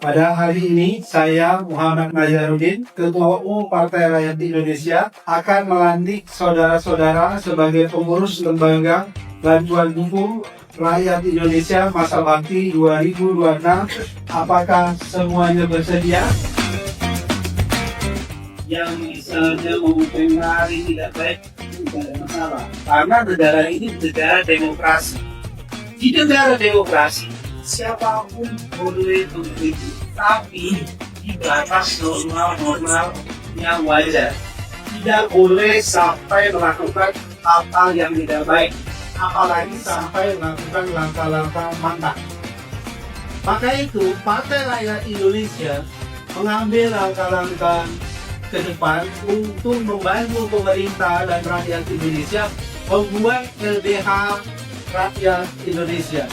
Pada hari ini, saya Muhammad Nazarudin, Ketua Umum Partai Rakyat Indonesia, akan melantik saudara-saudara sebagai pengurus lembaga bantuan hukum rakyat Indonesia masa bakti 2026. Apakah semuanya bersedia? Yang misalnya mempengaruhi tidak baik, tidak ada masalah. Karena negara ini negara demokrasi. Di negara demokrasi, siapapun boleh mengkritik, tapi di batas normal yang wajar. Tidak boleh sampai melakukan hal-hal yang tidak baik, apalagi sampai melakukan langkah-langkah mantap. Maka itu, Partai Rakyat Indonesia mengambil langkah-langkah ke depan untuk membantu pemerintah dan rakyat Indonesia membuat LDH rakyat Indonesia.